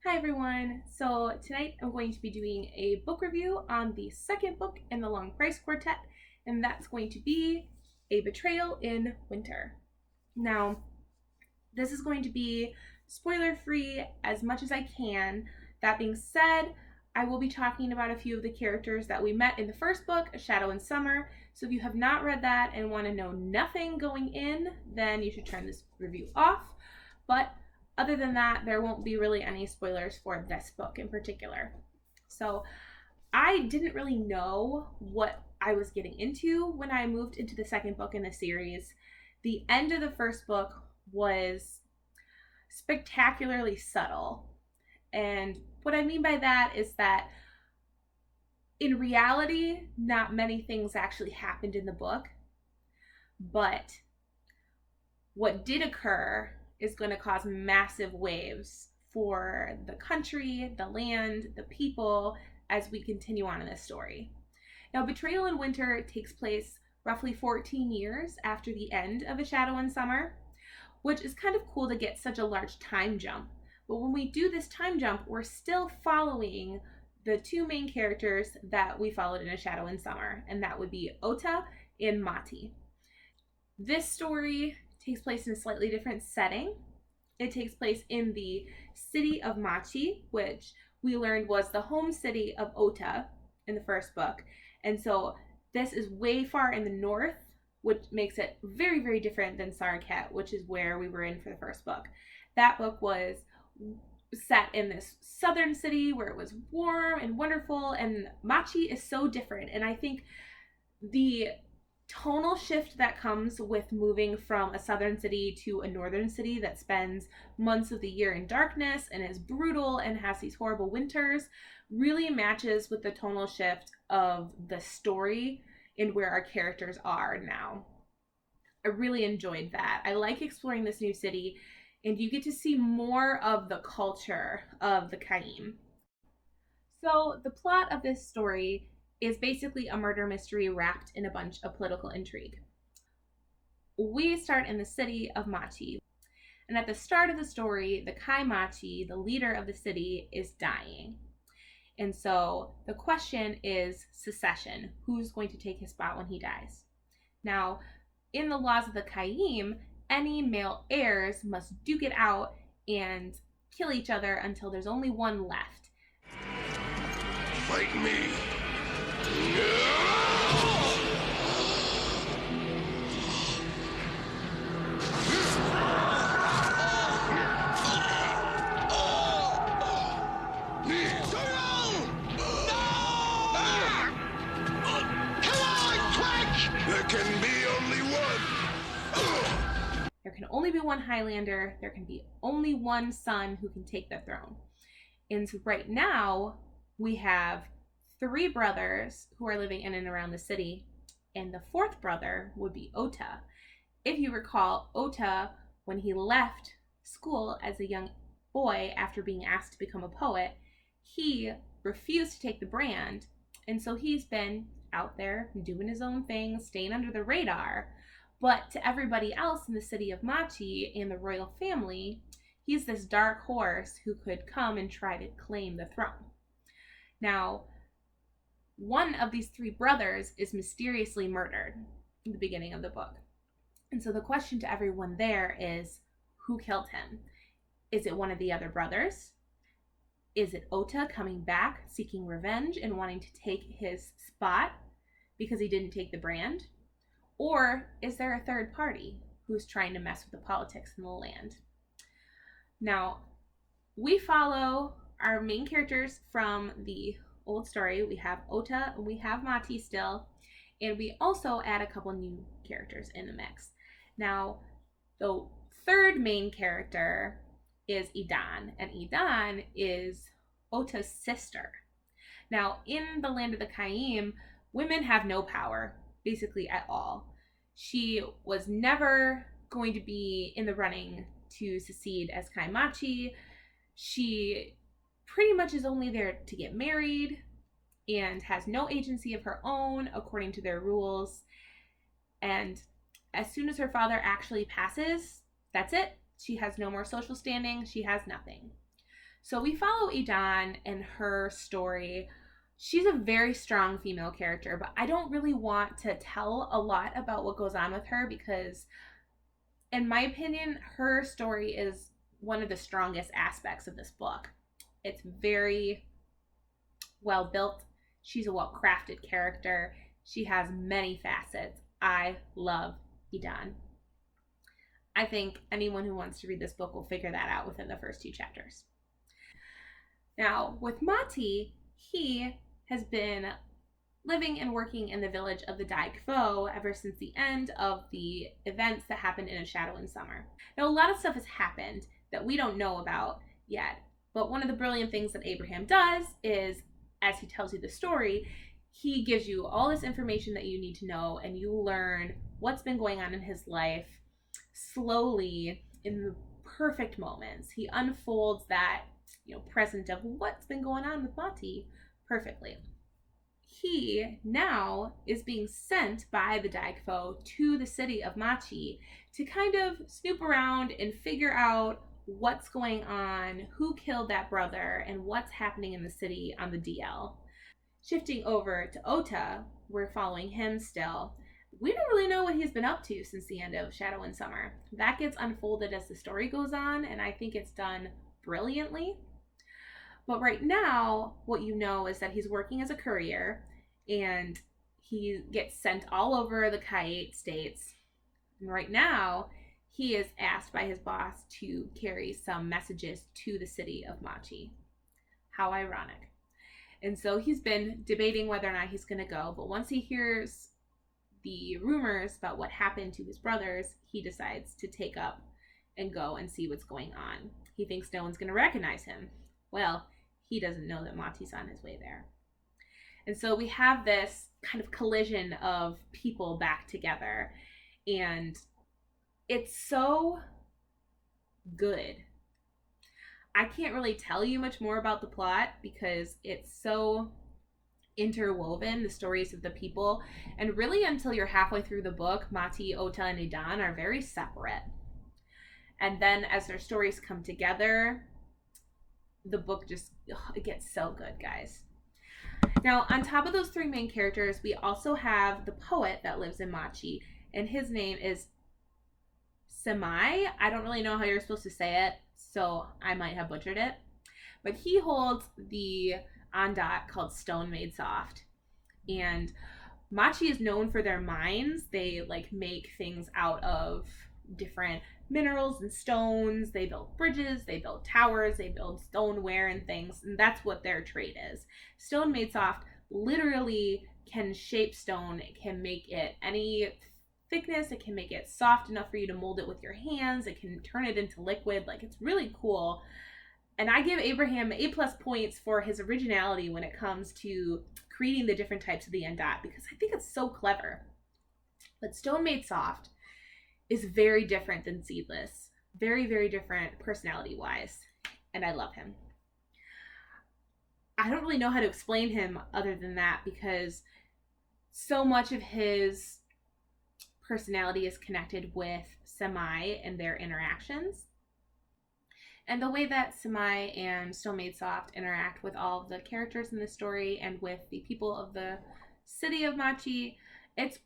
Hi everyone! So tonight I'm going to be doing a book review on the second book in the Long Price Quartet, and that's going to be A Betrayal in Winter. Now, this is going to be spoiler-free as much as I can. That being said, I will be talking about a few of the characters that we met in the first book, A Shadow in Summer. So if you have not read that and want to know nothing going in, then you should turn this review off. But other than that, there won't be really any spoilers for this book in particular. So I didn't really know what I was getting into when I moved into the second book in the series. The end of the first book was spectacularly subtle. And what I mean by that is that in reality, not many things actually happened in the book, but what did occur is going to cause massive waves for the country, the land, the people, as we continue on in this story. Now, Betrayal in Winter takes place roughly 14 years after the end of A Shadow in Summer, which is kind of cool to get such a large time jump. But when we do this time jump, we're still following the two main characters that we followed in A Shadow in Summer, and that would be Ota and Mati. This story takes place in a slightly different setting. It takes place in the city of Machi, which we learned was the home city of Ota in the first book. And so this is way far in the north, which makes it very, very different than Sarkat, which is where we were in for the first book. That book was set in this southern city where it was warm and wonderful, and Machi is so different. And I think the tonal shift that comes with moving from a southern city to a northern city that spends months of the year in darkness and is brutal and has these horrible winters really matches with the tonal shift of the story and where our characters are now. I really enjoyed that. I like exploring this new city, and you get to see more of the culture of the Kaim. So the plot of this story is basically a murder mystery wrapped in a bunch of political intrigue. We start in the city of Machi, and at the start of the story, the Kai Machi, the leader of the city, is dying. And so the question is succession. Who's going to take his spot when he dies? Now, in the laws of the Kaim, any male heirs must duke it out and kill each other until there's only one left. Fight me! There can only be one Highlander. There can be only one son who can take the throne. And so right now, we have 3 brothers who are living in and around the city, and the 4th brother would be Ota. If you recall, Ota, when he left school as a young boy after being asked to become a poet, he refused to take the brand, and so he's been out there doing his own thing, staying under the radar. But to everybody else in the city of Machi and the royal family, he's this dark horse who could come and try to claim the throne. Now, one of these 3 brothers is mysteriously murdered in the beginning of the book. And so the question to everyone there is, who killed him? Is it one of the other brothers? Is it Ota coming back, seeking revenge and wanting to take his spot because he didn't take the brand? Or is there a third party who's trying to mess with the politics in the land? Now, we follow our main characters from the old story. We have Ota and we have Mati still, and we also add a couple new characters in the mix. Now, the third main character is Idan, and Idan is Ota's sister. Now, in the land of the Kaim, women have no power, basically at all. She was never going to be in the running to succeed as Kai Machi. She pretty much is only there to get married and has no agency of her own according to their rules. And as soon as her father actually passes, that's it. She has no more social standing. She has nothing. So we follow Edan and her story. She's a very strong female character, but I don't really want to tell a lot about what goes on with her because, in my opinion, her story is one of the strongest aspects of this book. It's very well built. She's a well crafted character. She has many facets. I love Edan. I think anyone who wants to read this book will figure that out within the first 2 chapters. Now, with Mati, he has been living and working in the village of the Daigfo ever since the end of the events that happened in A Shadow in Summer. Now, a lot of stuff has happened that we don't know about yet, but one of the brilliant things that Abraham does is, as he tells you the story, he gives you all this information that you need to know, and you learn what's been going on in his life slowly in the perfect moments. He unfolds that, present of what's been going on with Mati perfectly. He now is being sent by the Daigfo to the city of Machi to kind of snoop around and figure out what's going on, who killed that brother, and what's happening in the city on the DL. Shifting over to Ota, we're following him still. We don't really know what he's been up to since the end of Shadow in Summer. That gets unfolded as the story goes on, and I think it's done brilliantly. But right now, what you know is that he's working as a courier, and he gets sent all over the Kayet states. And right now, he is asked by his boss to carry some messages to the city of Machi. How ironic. And so he's been debating whether or not he's going to go, but once he hears the rumors about what happened to his brothers, he decides to take up and go and see what's going on. He thinks no one's going to recognize him. Well, he doesn't know that Mati's on his way there. And so we have this kind of collision of people back together, and it's so good. I can't really tell you much more about the plot because it's so interwoven, the stories of the people, and really until you're halfway through the book, Mati, Ota, and Edan are very separate. And then as their stories come together, the book just, it gets so good, guys. Now, on top of those 3 main characters, we also have the poet that lives in Machi, and his name is Semai. I don't really know how you're supposed to say it, so I might have butchered it. But he holds the Ondat called Stone Made Soft. And Machi is known for their mines. They make things out of different minerals and stones. They build bridges, they build towers, they build stoneware and things, and that's what their trade is. Stone Made Soft literally can shape stone. It can make it any thickness. It can make it soft enough for you to mold it with your hands. It can turn it into liquid. It's really cool. And I give Abraham A+ points for his originality when it comes to creating the different types of the Ondat, because I think it's so clever. But Stone Made Soft is very different than Seedless. Very, very different personality-wise. And I love him. I don't really know how to explain him other than that, because so much of his personality is connected with Semai and their interactions. And the way that Semai and Stone Made Soft interact with all of the characters in the story and with the people of the city of Machi, it's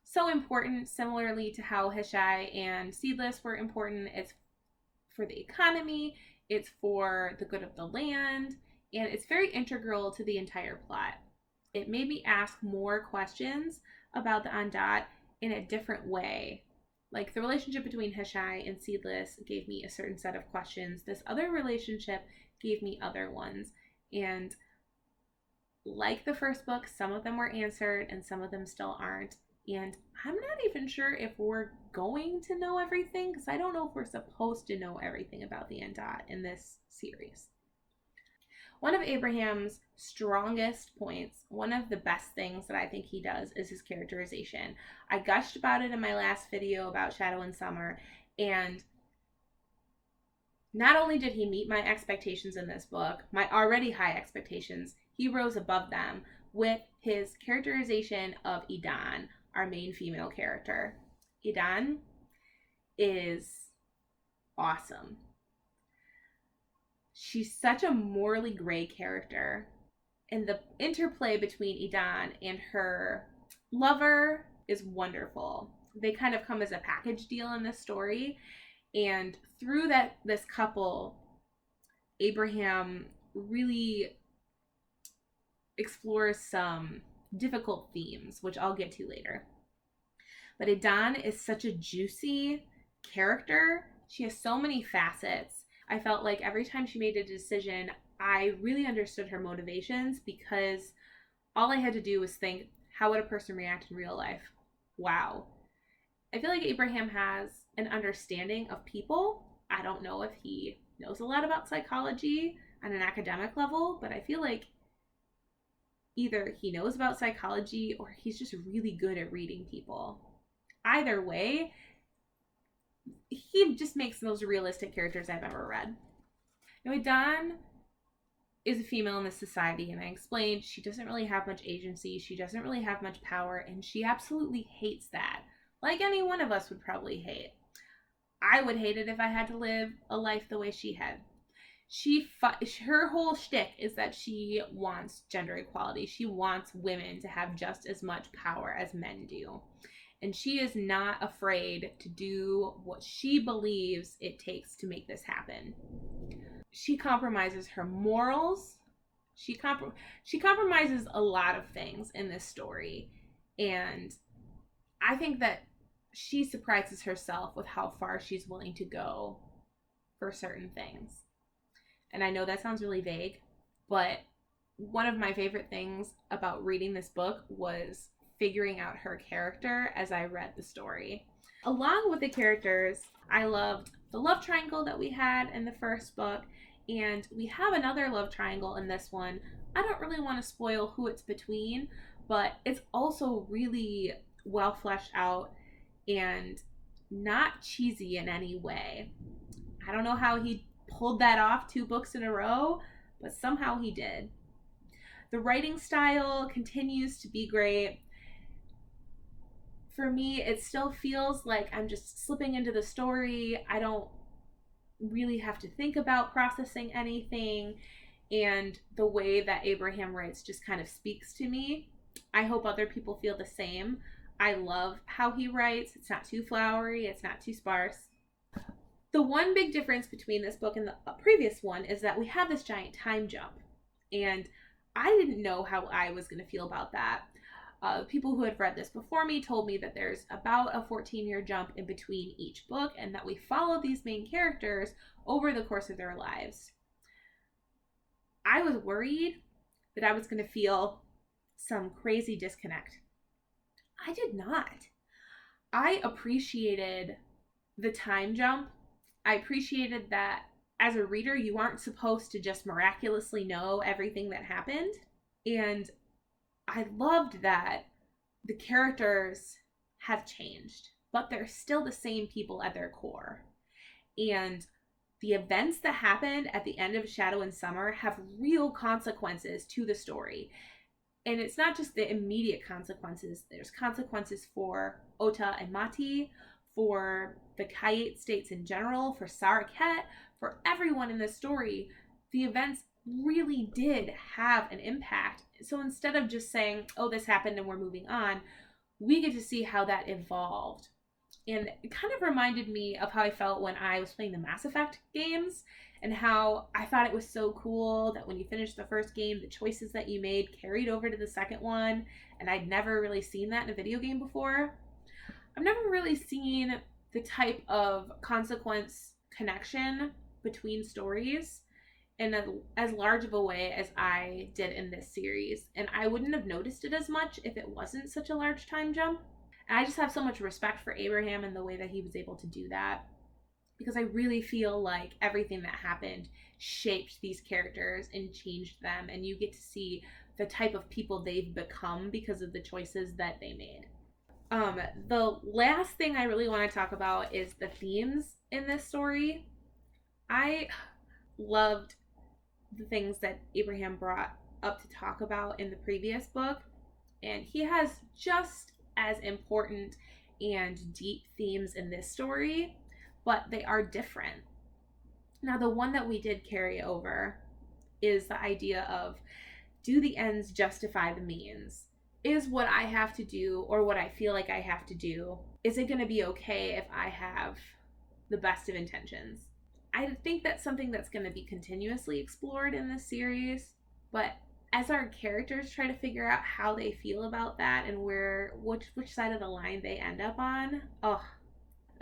so important, similarly to how Hishai and Seedless were important. It's for the economy, it's for the good of the land, and it's very integral to the entire plot. It made me ask more questions about the Ondat in a different way. The relationship between Hishai and Seedless gave me a certain set of questions. This other relationship gave me other ones. And like the first book, some of them were answered and some of them still aren't. And I'm not even sure if we're going to know everything, because I don't know if we're supposed to know everything about the Ondat in this series. One of Abraham's strongest points, one of the best things that I think he does, is his characterization. I gushed about it in my last video about Shadow in Summer, and not only did he meet my expectations in this book, my already high expectations, he rose above them with his characterization of Edan, our main female character. Edan is awesome. She's such a morally gray character. And the interplay between Idan and her lover is wonderful. They kind of come as a package deal in this story. And through this couple, Abraham really explores some difficult themes, which I'll get to later. But Idan is such a juicy character. She has so many facets. I felt like every time she made a decision, I really understood her motivations because all I had to do was think, how would a person react in real life? Wow. I feel like Abraham has an understanding of people. I don't know if he knows a lot about psychology on an academic level, but I feel like either he knows about psychology or he's just really good at reading people. Either way, he just makes the most realistic characters I've ever read. Now, Idan is a female in this society, and I explained she doesn't really have much agency, she doesn't really have much power, and she absolutely hates that. Like any one of us would probably hate. I would hate it if I had to live a life the way she had. Her whole shtick is that she wants gender equality. She wants women to have just as much power as men do. And she is not afraid to do what she believes it takes to make this happen. She compromises her morals. She compromises a lot of things in this story. And I think that she surprises herself with how far she's willing to go for certain things. And I know that sounds really vague, but one of my favorite things about reading this book was figuring out her character as I read the story. Along with the characters, I loved the love triangle that we had in the first book, and we have another love triangle in this one. I don't really want to spoil who it's between, but it's also really well fleshed out and not cheesy in any way. I don't know how he pulled that off 2 books in a row, but somehow he did. The writing style continues to be great. For me, it still feels like I'm just slipping into the story. I don't really have to think about processing anything, and the way that Abraham writes just kind of speaks to me. I hope other people feel the same. I love how he writes. It's not too flowery, it's not too sparse. The one big difference between this book and the previous one is that we have this giant time jump. And I didn't know how I was going to feel about that. People who had read this before me told me that there's about a 14-year jump in between each book and that we follow these main characters over the course of their lives. I was worried that I was going to feel some crazy disconnect. I did not. I appreciated the time jump. I appreciated that as a reader, you aren't supposed to just miraculously know everything that happened. And I loved that the characters have changed, but they're still the same people at their core. And the events that happened at the end of Shadow and Summer have real consequences to the story. And it's not just the immediate consequences. There's consequences for Ota and Mati, for the Kayet states in general, for Saraket, for everyone in this story. The events really did have an impact. So instead of just saying, oh, this happened and we're moving on, we get to see how that evolved. And it kind of reminded me of how I felt when I was playing the Mass Effect games, and how I thought it was so cool that when you finished the first game, the choices that you made carried over to the second one. And I'd never really seen that in a video game before. I've never really seen the type of consequence connection between stories in as large of a way as I did in this series. And I wouldn't have noticed it as much if it wasn't such a large time jump. And I just have so much respect for Abraham and the way that he was able to do that, because I really feel like everything that happened shaped these characters and changed them, and you get to see the type of people they've become because of the choices that they made. The last thing I really want to talk about is the themes in this story. I loved the things that Abraham brought up to talk about in the previous book, and he has just as important and deep themes in this story, but they are different. Now, the one that we did carry over is the idea of, do the ends justify the means? Is what I have to do, or what I feel like I have to do, is it going to be okay if I have the best of intentions? I think that's something that's going to be continuously explored in this series, but as our characters try to figure out how they feel about that and which side of the line they end up on,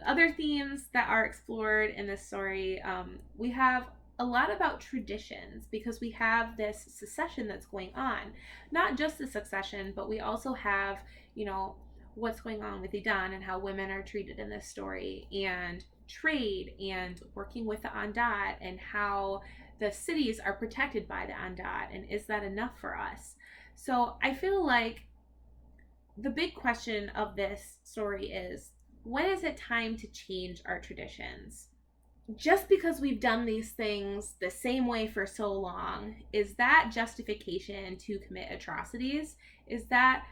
other themes that are explored in this story, we have a lot about traditions, because we have this succession that's going on. Not just the succession, but we also have, what's going on with Idan and how women are treated in this story, and trade and working with the Andad, and how the cities are protected by the Andad, and is that enough for us? So I feel like the big question of this story is, when is it time to change our traditions? Just because we've done these things the same way for so long, is that justification to commit atrocities? Is that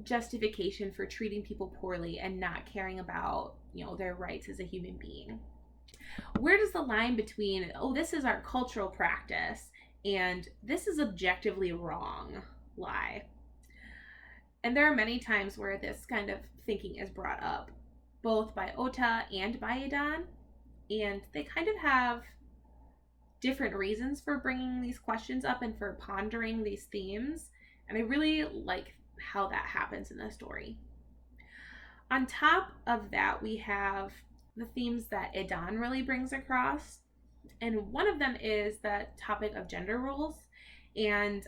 justification for treating people poorly and not caring about, their rights as a human being? Where does the line between, this is our cultural practice and this is objectively wrong, lie? And there are many times where this kind of thinking is brought up, both by Ota and by Idan, and they kind of have different reasons for bringing these questions up and for pondering these themes, and I really like how that happens in the story. On top of that, we have the themes that Idan really brings across, and one of them is the topic of gender roles, and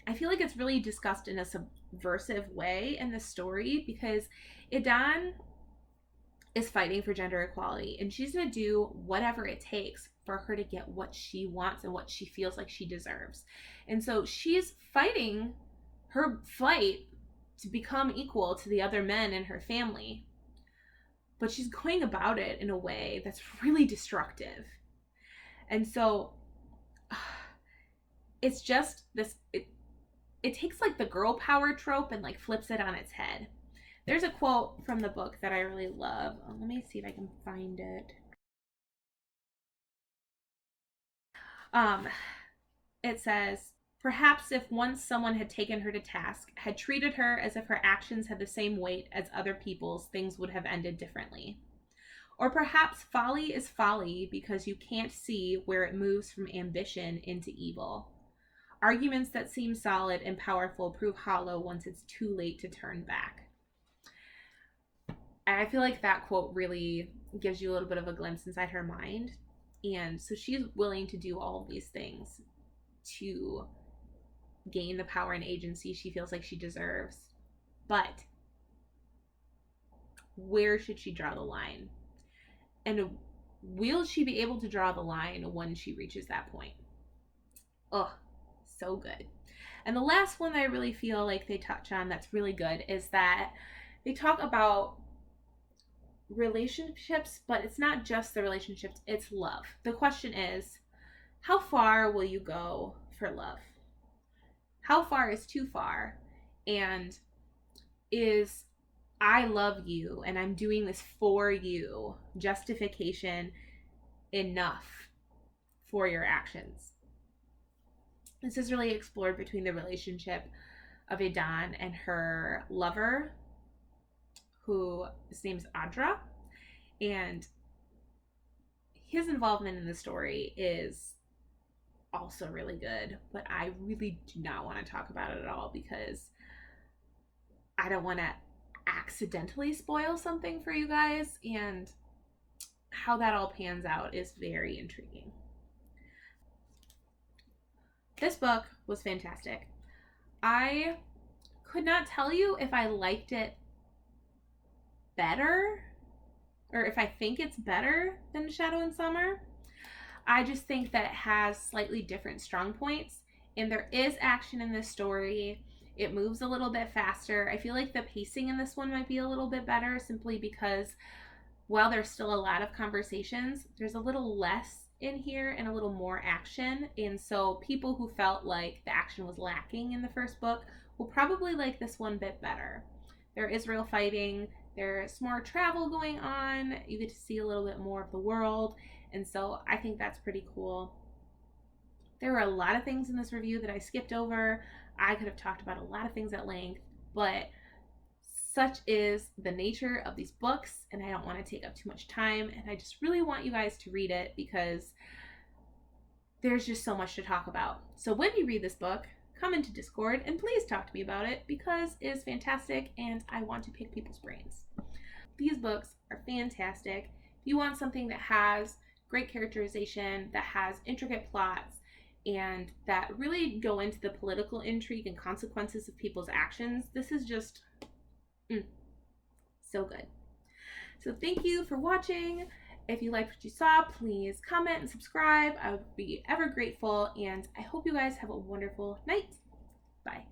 I feel like it's really discussed in a subversive way in the story, because Idan is fighting for gender equality, and she's going to do whatever it takes for her to get what she wants and what she feels like she deserves. And so she's fighting her fight to become equal to the other men in her family, but she's going about it in a way that's really destructive. And so it's just this, it takes like the girl power trope and like flips it on its head. There's a quote from the book that I really love. Let me see if I can find it. It says, perhaps if once someone had taken her to task, had treated her as if her actions had the same weight as other people's, things would have ended differently. Or perhaps folly is folly because you can't see where it moves from ambition into evil. Arguments that seem solid and powerful prove hollow once it's too late to turn back. I feel like that quote really gives you a little bit of a glimpse inside her mind. And so she's willing to do all of these things to gain the power and agency she feels like she deserves. But where should she draw the line? And will she be able to draw the line when she reaches that point? So good. And the last one that I really feel like they touch on that's really good is that they talk about relationships, but it's not just the relationships, it's love. The question is, how far will you go for love? How far is too far? And is I love you and I'm doing this for you justification enough for your actions? This is really explored between the relationship of Idan and her lover, who his name's Adra, and his involvement in the story is also really good, but I really do not want to talk about it at all because I don't want to accidentally spoil something for you guys, and how that all pans out is very intriguing. This book was fantastic. I could not tell you if I liked it better or if I think it's better than Shadow and Summer. I just think that it has slightly different strong points, and there is action in this story. It moves a little bit faster. I feel like the pacing in this one might be a little bit better simply because while there's still a lot of conversations, there's a little less in here and a little more action. And so people who felt like the action was lacking in the first book will probably like this one bit better. There is real fighting. There's more travel going on. You get to see a little bit more of the world. And so I think that's pretty cool. There were a lot of things in this review that I skipped over. I could have talked about a lot of things at length, but such is the nature of these books, and I don't want to take up too much time, and I just really want you guys to read it because there's just so much to talk about. So when you read this book, come into Discord and please talk to me about it because it is fantastic and I want to pick people's brains. These books are fantastic. If you want something that has great characterization, that has intricate plots, and that really go into the political intrigue and consequences of people's actions, this is just so good. So thank you for watching. If you liked what you saw, please comment and subscribe. I would be ever grateful, and I hope you guys have a wonderful night. Bye.